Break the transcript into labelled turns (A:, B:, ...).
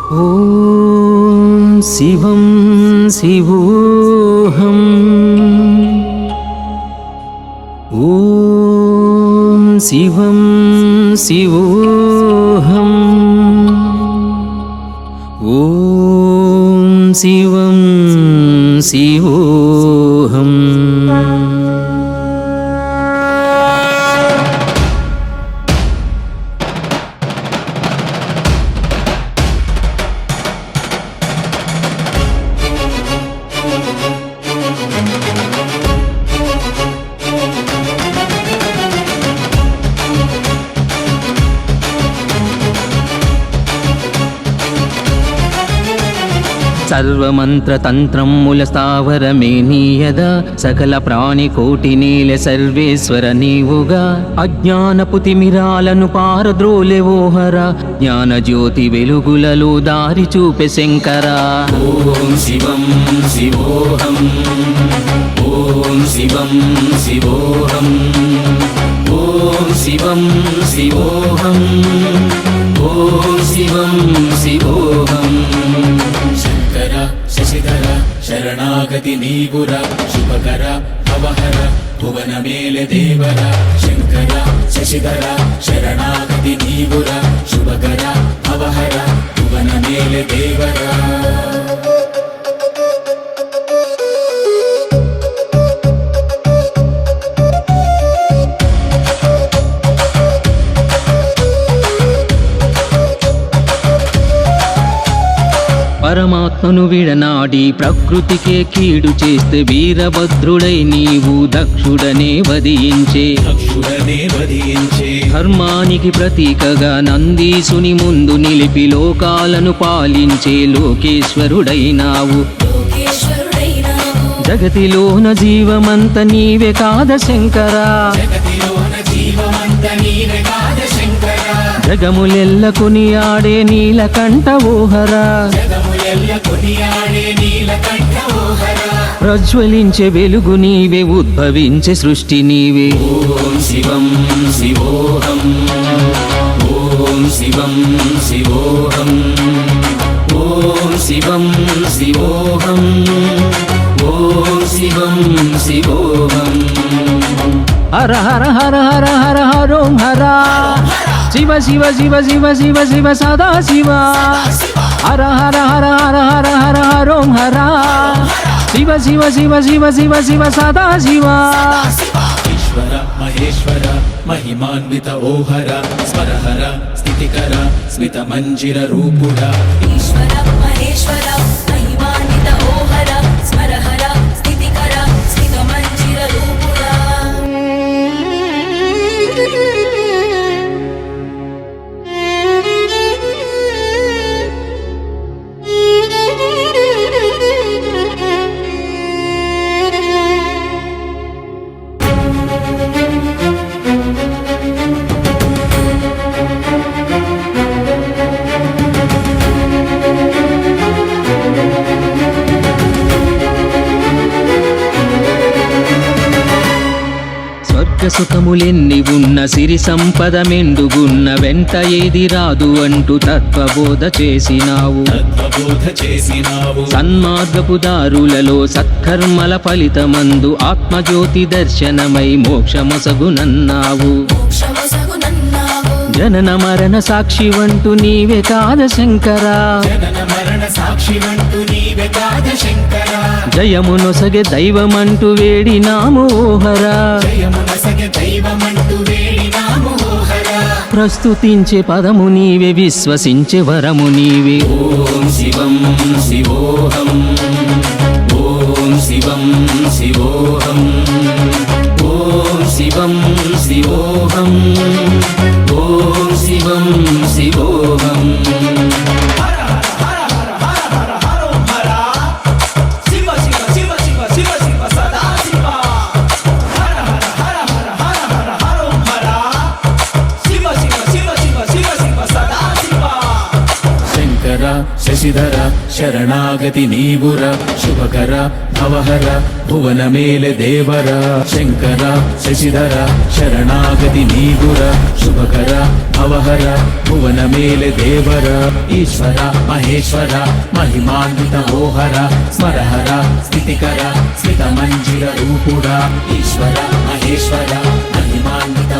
A: ॐ शिवं शिवोऽहम् ॐ शिवं शिवोऽहम् ॐ शिवं शिवोऽहम्। సర్వమంత్రతంత్రముల స్థావరమేనీయద సకల ప్రాణికోటి నీల సర్వేశ్వర నీవుగా అజ్ఞానపు తిమిరాలను పారద్రోలెవోహర జ్ఞాన జ్యోతి వెలుగులలో దారి చూపె శంకర।
B: ఓం శివం శివోహం ఓం శివం శివోహం ఓం శివం శివోహం ఓం శివం శివోహం। శంకర శశిధర శరణాగతి నీవుర శుభకర భవహర భువన మేల దేవర శంకర శశిధర శరణాగతి నీవుర శుభకర భవహర భువన మేల దేవర।
A: పరమాత్మను విడనాడి ప్రకృతికే కీడు చేస్తే వీరభద్రుడై నీవు దక్షుడనే వధించే ధర్మానికి ప్రతీకగా నందీసుని ముందు నిలిపి లోకాలను పాలించే లోకేశ్వరుడైనావు। జగతిలోన జీవమంత నీవే కాద శంకరా జగములెల్ల కొనియాడే నీలకంఠ ఓహరా ప్రజ్వలించే వెలుగు నీవే ఉద్భవించే సృష్టి నీవే।
B: ఓం శివం శివోహం ఓం శివం శివోహం ఓం శివం శివోహం ఓం శివం శివోహం।
A: హర హర హర హర హర హరోం హర శివ శివ శివ శివ శివ శివ సదా శివ హర హర హర హర హర హర హరోం హర శివ శివ శివ శివ శివ శివ సదా శివ।
B: ఈశ్వర మహేశ్వర మహిమాన్విత ఓహర స్మరహర స్థితికర స్మిత మంజిర రూపుర
C: ఈశ్వర మహేశ్వర మహిమాన్విత ఓహర స్మరహర స్థితికర స్మిత మంజిర రూపుర।
A: సుఖములెన్ని ఉన్న సిరి సంపద మెండుగున్న వెంట ఏది రాదు అంటూ తత్వబోధ చేసినావు। సన్మార్గపు దారులలో సత్కర్మల ఫలితమందు ఆత్మజ్యోతి దర్శనమై మోక్షమొసగునన్నావు। జనన మరణ సాక్షి వంటూ నీవే కాద శంకరా జయమునొసగే దైవమంటూ వేడినాము ఓహరా ప్రస్తుతించే పదము నీవే విశ్వసించే వరము నీవే।
B: ఓం శివం శివోహం ఓం శివం శివోహం ఓం శివం శివోహం ఓం శివం శివోహం। శశిధర శరణాగతి నీవుర శుభకర భవహర భువన మేలె దేవర శంకర శశిధర శరణాగతి నీవుర శుభకర భవహర భువన మేలె దేవర ఈశ్వర మహేశ్వర మహిమాన్విత ఓహర స్మరహర స్థితికర స్థిత మంజిర రూపుడా ఈశ్వర మహేశ్వర మహిమాన్విత